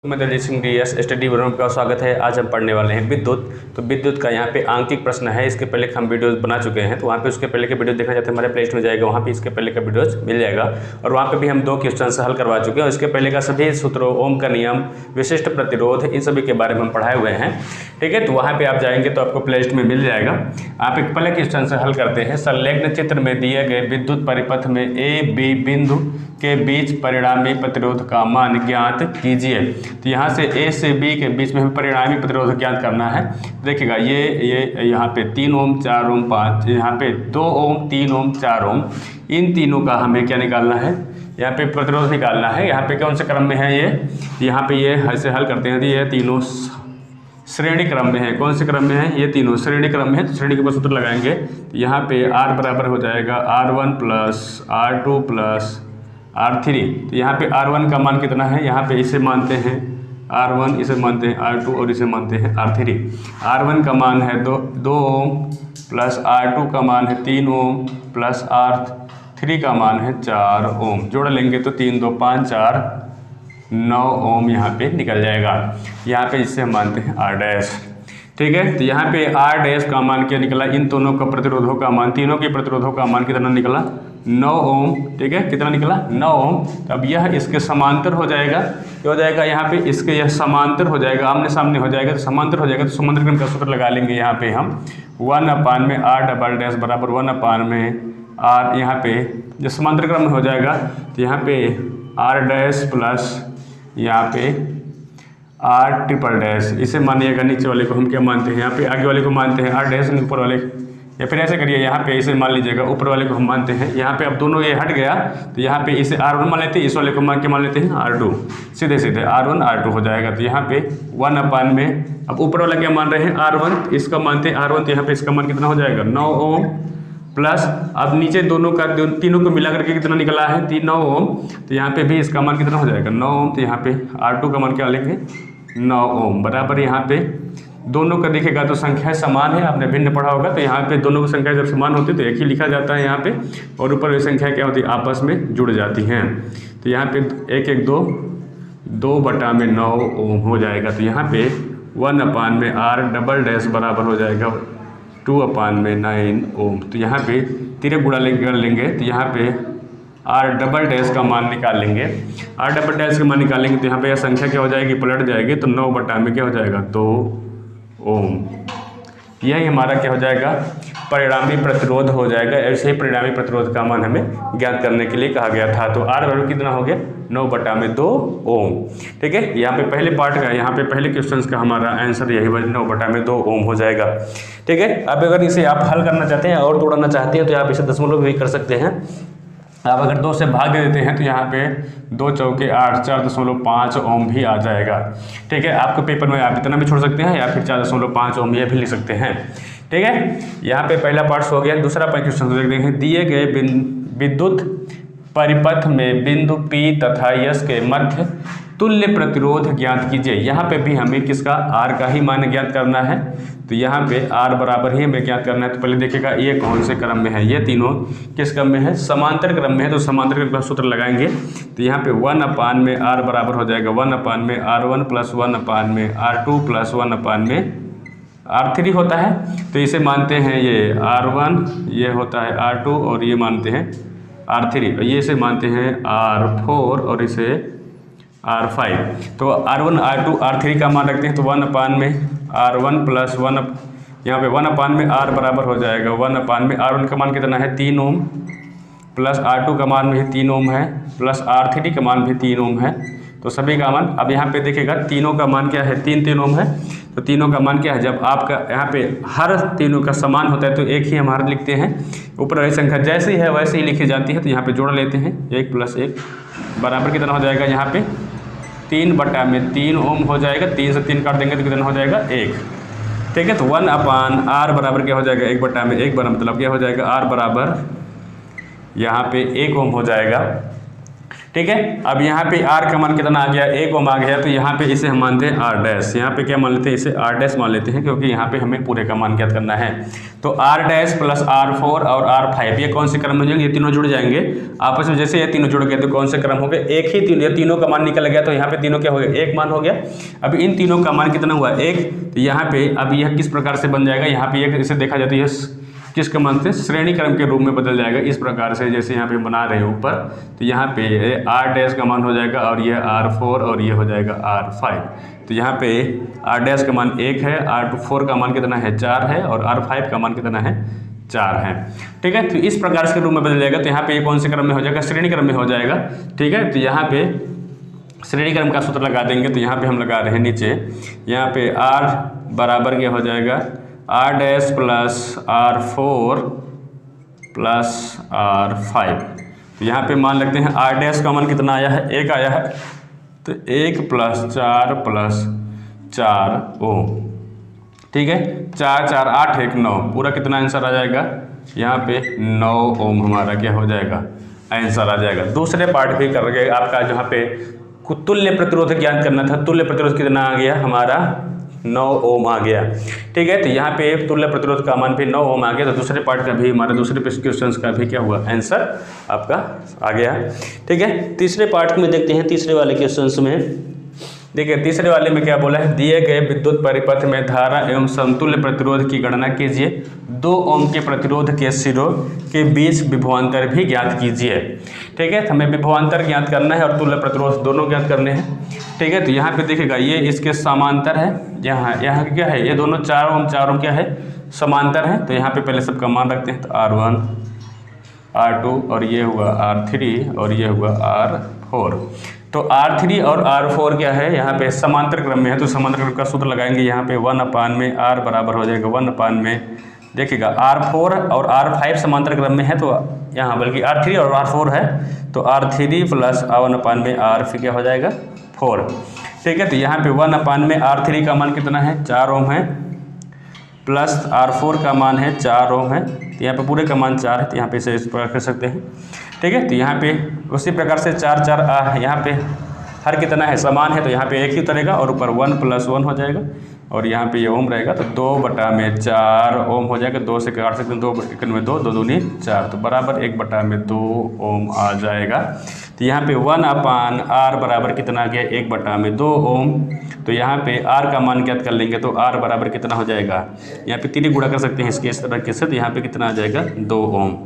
मैं Daljeet Singh DS study video में आपका स्वागत है। आज हम पढ़ने वाले हैं विद्युत। तो विद्युत का यहाँ पे आंकिक प्रश्न है। इसके पहले हम वीडियोस बना चुके हैं, तो वहाँ पे उसके पहले के वीडियो देखना चाहते हैं हमारे प्लेलिस्ट में जाएगा, वहाँ पे इसके पहले का वीडियोस मिल जाएगा। और वहाँ पे भी हम 2 क्वेश्चन हल करवा चुके हैं और इसके पहले का सभी सूत्रों, ओम का नियम, विशिष्ट प्रतिरोध, इन सभी के बारे में हम पढ़ाए हुए हैं। ठीक है, तो वहाँ पर आप जाएंगे तो आपको प्लेलिस्ट में मिल जाएगा। आप एक पहले क्वेश्चन से हल करते हैं। संलग्न चित्र में दिए गए विद्युत परिपथ में A, B बिंदु के बीच परिणामी प्रतिरोध का मान ज्ञात कीजिए। तो यहाँ से A से B के बीच में हमें परिणामी प्रतिरोध ज्ञात करना है। देखिएगा ये यहाँ पे 3 ओम 4 ओम 5, यहाँ पे 2 ओम 3 ओम 4 ओम, इन तीनों का हमें क्या निकालना है, यहाँ पे प्रतिरोध निकालना है। यहाँ पे कौन से क्रम में है ये, यहाँ पे ये ऐसे हल करते हैं। ये तीनों श्रेणी क्रम में है। कौन से क्रम में है, ये तीनों श्रेणी क्रम में है। तो श्रेणी के ऊपर सूत्र लगाएंगे। तो यहाँ पे R बराबर हो जाएगा R1 plus R2 plus R3। तो यहाँ पे R1 का मान कितना है, यहाँ पे इसे मानते हैं R1, इसे मानते हैं R2 और इसे मानते हैं R3। R1 का मान है 2 ओम प्लस R2 का मान है 3 ओम प्लस R3 का मान है 4 ओम। जोड़ लेंगे तो 3 2 5 4 9 ओम यहाँ पे निकल जाएगा। यहाँ पे इसे हम मानते हैं R डैश। ठीक है, तो यहाँ पे R डैश का मान क्या निकला, इन दोनों का प्रतिरोधों का मान, तीनों के प्रतिरोधों का मान कितना निकला, 9 ओम। ठीक है, कितना निकला, 9 ओम। तो अब यह इसके समांतर हो जाएगा। क्या हो जाएगा, यहाँ पे इसके यह समांतर हो जाएगा, आमने सामने हो जाएगा। तो समांतर हो जाएगा तो समांतर क्रम का सूत्र लगा लेंगे। यहाँ पे हम 1/में R डबल डैश बराबर 1/में R, यहाँ पे जो समांतर क्रम में हो जाएगा तो यहाँ पे R डैश प्लस यहाँ पे R ट्रिपल डैश, इसे मानिएगा। नीचे वाले को हम क्या मानते हैं, यहाँ पे आगे वाले को मानते हैं R डैश, ऊपर वाले, या फिर ऐसे करिए, यहाँ पे इसे मान लीजिएगा, ऊपर वाले को हम मानते हैं। यहाँ पे अब दोनों ये हट गया तो यहाँ पे इसे R1 मान लेते हैं, इस वाले को मान लेते हैं R2। सीधे सीधे R1 R2 हो जाएगा। तो यहाँ पे 1/में अब ऊपर वाला क्या मान रहे हैं, R1, इसका मानते हैं R1। तो यहाँ पे इसका मान कितना हो जाएगा, 9 ओम प्लस, अब नीचे दोनों का तीनों को मिला करके कितना निकला है, 9 ओम। तो यहाँ पे भी इसका मान कितना हो जाएगा, 9 ओम। तो यहाँ पे R2 का मान क्या लेंगे, 9 ओम बराबर। यहाँ पे दोनों का देखेगा तो संख्या समान है, आपने भिन्न पढ़ा होगा। तो यहाँ पे दोनों की संख्या जब समान होती है तो एक ही लिखा जाता है यहाँ पे, और ऊपर की संख्या क्या होती है, आपस में जुड़ जाती हैं। तो यहाँ पे 1 1 2/9 ओम हो जाएगा। तो यहाँ पे 1/में R डबल डैश बराबर हो जाएगा 2/9 ओम। तो यहाँ पे तिरक गुणा कर लेंगे तो यहाँ पे R डबल डैश का मान निकाल लेंगे। R डबल डैश का मान निकालेंगे तो यहाँ पे यह संख्या क्या हो जाएगी, पलट जाएगी। तो 9/में क्या हो जाएगा, 2 ओम। यही हमारा क्या हो जाएगा, परिणामी प्रतिरोध हो जाएगा। ऐसे ही परिणामी प्रतिरोध का मान हमें ज्ञात करने के लिए कहा गया था। तो R बराबर कितना हो गया, 9/2 ओम। ठीक है, यहाँ पे पहले पार्ट का, यहाँ पे पहले क्वेश्चन का हमारा आंसर यही 9/2 ओम हो जाएगा। ठीक है, अब अगर इसे आप हल करना चाहते हैं और तोड़ना चाहते हैं तो आप इसे दशमलव भी कर सकते हैं। आप अगर 2 से भाग दे देते हैं तो यहाँ पे 2 चौके 8, 4.5 ओम भी आ जाएगा। ठीक है, आपके पेपर में आप इतना भी छोड़ सकते हैं या फिर 4.5 ओम यह भी लिख सकते हैं। ठीक है, यहाँ पे पहला पार्ट हो गया। दूसरा क्वेश्चन देखते हैं। दिए गए विद्युत परिपथ में बिंदु P तथा S के मध्य तुल्य प्रतिरोध ज्ञात कीजिए। यहाँ पे भी हमें किसका, R का ही मान ज्ञात करना है। तो यहाँ पे R बराबर ही हमें ज्ञात करना है। तो पहले देखिएगा ये कौन से क्रम में है, ये तीनों किस क्रम में है, समांतर क्रम में है। तो समांतर क्रम का सूत्र लगाएंगे। तो यहाँ पे 1/में R बराबर हो जाएगा 1/में R1 plus 1/में R2 plus 1/में R3 होता है। तो इसे मानते हैं ये R1, ये होता है R2 और ये मानते हैं R3, ये इसे मानते हैं R4 और इसे R5। तो R1 R2 R3 का मान रखते हैं। तो 1/में R1 प्लस 1, यहाँ पे 1/में R बराबर हो जाएगा 1/में R1 का मान कितना है, 3 ओम प्लस R2 का मान भी 3 ओम है प्लस R3 का मान भी 3 ओम है। तो सभी का मान, अब यहाँ पे देखिएगा तीनों का मान क्या है, 3 ओम है। तो तीनों का मान क्या है, जब आपका यहाँ पे हर तीनों का समान होता है तो एक ही हम हर लिखते हैं। ऊपर वाली संख्या जैसी है वैसे ही लिखी जाती है। तो यहाँ पे जोड़ लेते हैं, 1 + 1 बराबर कितना हो जाएगा, यहाँ पे 3/3 ओम हो जाएगा। 3 से 3 काट देंगे तो कितना हो जाएगा, 1। ठीक है, तो 1/R बराबर क्या हो जाएगा, 1/1 मतलब क्या हो जाएगा, R बराबर यहाँ पे 1 ओम हो जाएगा। ठीक है। अब यहाँ पे R का मान कितना आ गया, 1 ओम आ गया, तो यहाँ पे इसे हम मानते हैं R डैश। यहाँ पे क्या मान लेते हैं, इसे R डैश मान लेते हैं, क्योंकि यहाँ पे हमें पूरे का मान ज्ञात करना है। तो R डैश प्लस R4 और R5 ये कौन से क्रम में हो जाएंगे, ये तीनों जुड़ जाएंगे आपस में। जैसे ये तीनों जुड़ गए तो कौन से क्रम हो गए, एक ही तीनों, ये तीनों का मान निकल गया, तो यहाँ पे तीनों क्या हो गया, 1 मान हो गया। अब इन तीनों का मान कितना हुआ, 1। तो यहाँ पे अब यह किस प्रकार से बन जाएगा, यहाँ पे इसे देखा जाए तो यह किसके मान से श्रेणी क्रम के रूप में बदल जाएगा, इस प्रकार से जैसे यहाँ पे बना रहे हैं ऊपर। तो यहाँ पे R डैश का मान हो जाएगा और ये R4 और ये हो जाएगा R5। तो यहाँ पे R डैश का मान 1 है, R4 का मान कितना है, 4 है, और R5 का मान कितना है, 4 है। ठीक है, तो इस प्रकार से रूप में बदल जाएगा। तो यहाँ पे ये कौन से क्रम में हो जाएगा, श्रेणी क्रम में हो जाएगा। ठीक है, तो यहाँ पे श्रेणी क्रम का सूत्र लगा देंगे। तो यहाँ पे हम लगा रहे हैं नीचे, यहाँ पे R बराबर क्या हो जाएगा, R dash plus R4 plus R5। तो यहाँ पे मान लगते हैं R डैश का मान कितना आया है, 1 आया है। तो 1 प्लस 4 प्लस 4 ओम। ठीक है, 4 4 8 1 9, पूरा कितना आंसर आ जाएगा, यहाँ पे 9 ओम हमारा क्या हो जाएगा, आंसर आ जाएगा। दूसरे पार्ट भी करके आपका जहाँ पे तुल्य प्रतिरोध ज्ञात करना था, तुल्य प्रतिरोध कितना आ गया हमारा, 9 ओम आ गया। ठीक है, तो यहाँ पे तुल्य प्रतिरोध का मान भी 9 ओम आ गया। तो दूसरे पार्ट का भी, हमारे दूसरे क्वेश्चन का भी क्या हुआ, आंसर आपका आ गया। ठीक है, तीसरे पार्ट में देखते हैं। तीसरे वाले क्वेश्चन में देखिए, तीसरे वाले में क्या बोला है, दिए गए विद्युत परिपथ में धारा एवं समतुल्य प्रतिरोध की गणना कीजिए। 2 ओम के प्रतिरोध के सिरों के बीच विभवांतर भी ज्ञात कीजिए। ठीक है, तो हमें विभवांतर ज्ञात करना है और तुल्य प्रतिरोध दोनों ज्ञात करने हैं। ठीक है, तो यहाँ पे देखिएगा ये इसके समांतर है, यहाँ क्या है, ये दोनों 4 ओम क्या है, समांतर है। तो यहाँ पे पहले सबका मान रखते हैं। तो R1 R2 और ये हुआ R3 और ये हुआ R4। तो R3 और R4 क्या है, यहाँ पे समांतर क्रम में है। तो समांतर क्रम का सूत्र लगाएंगे। यहाँ पे 1/में R बराबर हो जाएगा 1/में, देखिएगा R4 और R5 समांतर क्रम में है, तो यहाँ बल्कि R3 और R4 है, तो R3 प्लस 1/में R फिर क्या हो जाएगा 4। ठीक है, तो यहाँ पे 1/में R3 का मान कितना है, 4 ओम है, प्लस R4 का मान है 4 ओम है। तो यहाँ पे पूरे का मान 4 है, तो यहाँ पे इसे इस प्रकार कर सकते हैं। ठीक है, तो यहाँ पे उसी प्रकार से 4 4 यहाँ पे हर कितना है, समान है, तो यहाँ पे 1 ही उतरेगा और ऊपर 1 + 1 हो जाएगा, और यहाँ पे ये ओम रहेगा। तो 2/4 ओम हो जाएगा। 2 से काट सकते हैं, 2 × 2 2 दूनी 4, तो बराबर 1/2 ओम आ जाएगा। तो यहाँ पे 1/R बराबर कितना आ गया, 1/2 ओम। तो यहाँ पे R का मान ज्ञात कर लेंगे। तो R बराबर कितना हो जाएगा, यहाँ पे 3 गुणा कर सकते हैं इसके इस तरह से। तो यहाँ पे कितना आ जाएगा, 2 ओम।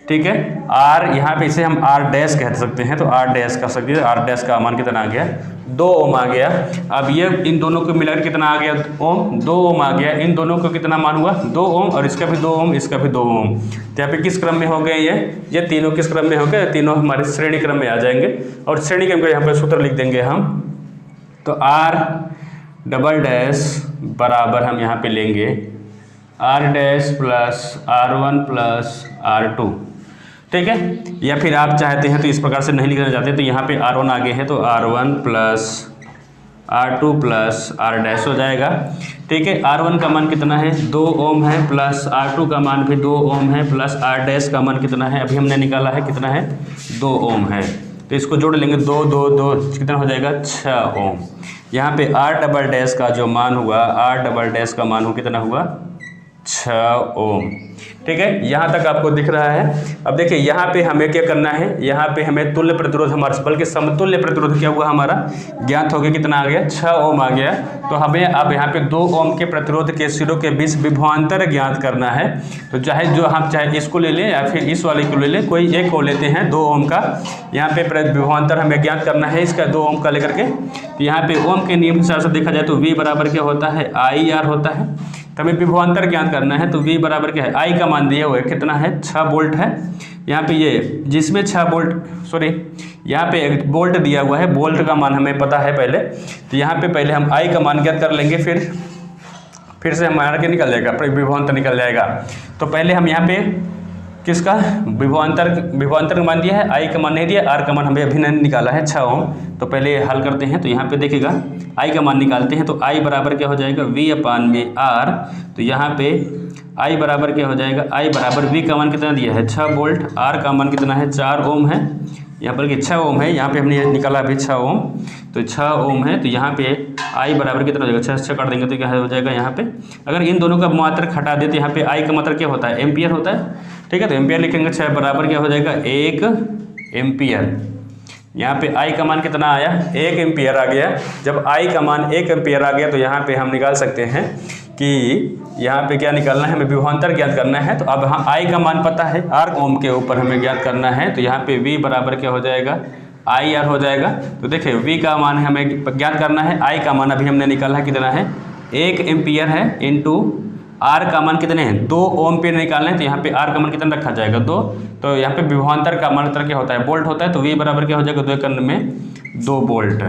ठीक है, R यहाँ पे इसे हम R डैश कह सकते हैं। तो R डैश कर सकते हैं। R डैश का मान कितना आ गया, 2 ओम आ गया। अब ये इन दोनों को मिलाकर कितना आ गया, ओम, 2 ओम आ गया। इन दोनों को कितना मान हुआ, 2 ओम, और इसका भी 2 ओम, इसका भी 2 ओम। तो यहाँ पे किस क्रम में हो गए, ये तीनों किस क्रम में हो गए, तीनों हमारे श्रेणी क्रम में आ जाएंगे। और श्रेणी क्रम का यहाँ पे सूत्र लिख देंगे हम। तो R डबल डैश बराबर हम यहाँ पे लेंगे R dash plus R1 plus R2। ठीक है, या फिर आप चाहते हैं तो इस प्रकार से नहीं लिखना चाहते, तो यहाँ पे R1 आगे है, तो R1 plus R2 plus R dash हो जाएगा। ठीक है, R1 का मान कितना है, 2 ओम है, प्लस R2 का मान भी 2 ओम है, प्लस R डैश का मान कितना है, अभी हमने निकाला है, कितना है, 2 ओम है। तो इसको जोड़ लेंगे, 2 2 2 कितना हो जाएगा, 6 ओम। यहाँ पे R डबल डैश का जो मान हुआ, R डबल डैश का मान हो कितना हुआ, 6 ओम। ठीक है, यहाँ तक आपको दिख रहा है। अब देखिए यहाँ पे हमें क्या करना है, यहाँ पे हमें तुल्य प्रतिरोध हमारा, बल्कि समतुल्य प्रतिरोध क्या हुआ हमारा ज्ञात हो गया, कितना आ गया, 6 ओम आ गया। तो हमें अब यहाँ पे 2 ओम के प्रतिरोध के सिरों के बीच विभवांतर ज्ञात करना है। तो चाहे जो हम चाहे इसको ले लें या फिर इस वाले को ले लें, कोई एक को लेते हैं 2 ओम का। यहाँ पे विभवांतर हमें ज्ञात करना है इसका 2 ओम का लेकर के। तो यहाँ पे ओम के नियम से देखा जाए तो V बराबर क्या होता है, IR होता है। तो हमें विभवांतर ज्ञात करना है। तो V बराबर क्या है, I का मान दिया हुआ है, कितना है, 6 वोल्ट है। यहाँ पे ये जिसमें 6 वोल्ट, सॉरी यहाँ पे एक वोल्ट दिया हुआ है, वोल्ट का मान हमें पता है पहले। तो यहाँ पे पहले हम I का मान ज्ञात कर लेंगे, फिर से हमारा क्या निकल जाएगा, विभवांतर निकल जाएगा। तो पहले हम यहाँ पे किसका विभवांतर का मान दिया है, I का मान नहीं दिया, R का मान हमें अभी नहीं निकाला है, 6 ओम। तो पहले हल करते हैं। तो यहाँ पे देखिएगा I का मान निकालते हैं। तो I बराबर क्या हो जाएगा, V/R। तो यहाँ पे I बराबर क्या हो जाएगा, I बराबर V का मान कितना दिया है, 6 वोल्ट, R का मान कितना है, 4 ओम है। यहाँ पर कि 6 ओम है, यहाँ पे हमने निकाला अभी 6 ओम, तो 6 ओम है, तो यहाँ पे आई बराबर कितना हो जाएगा, 6 काट देंगे तो क्या हो जाएगा यहाँ पे, अगर इन दोनों का मात्रक हटा दे तो यहाँ पे आई का मात्रक क्या होता है, एम्पियर होता है, ठीक है। तो एम्पियर लिखेंगे 6 बराबर क्या हो जाएगा 1 एम्पियर। यहाँ पे आई का मान कितना आया, 1 एम्पियर आ गया। जब आई का मान 1 एम्पियर आ गया तो यहाँ पे हम निकाल सकते हैं कि यहाँ पे क्या निकालना है, हमें विभवांतर ज्ञात करना है। तो अब हाँ आई का मान पता है, आर ओम के ऊपर हमें ज्ञात करना है, तो यहाँ पे V बराबर क्या हो जाएगा, आई आर हो जाएगा। तो देखिए V का मान हमें ज्ञात करना है, आई का मान अभी हमने निकाला है कितना है 1 एम्पियर है, इंटू आर का मान कितने हैं 2 ओम पे निकालना है, तो यहाँ पे आर का मान कितना रखा जाएगा 2, तो यहाँ पे विभवांतर का मान क्या होता है, वोल्ट होता है, तो V बराबर क्या हो जाएगा 2 एकड़ में 2 वोल्ट।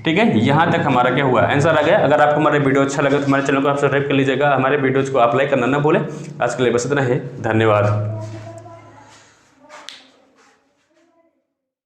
ठीक है, यहाँ तक हमारा क्या हुआ, आंसर आ गया। अगर आपको हमारा वीडियो अच्छा लगे तो हमारे चैनल को आप सब्सक्राइब कर लीजिएगा, हमारे वीडियोज़ को आप लाइक करना ना भूलें। आज के लिए बस इतना ही, धन्यवाद।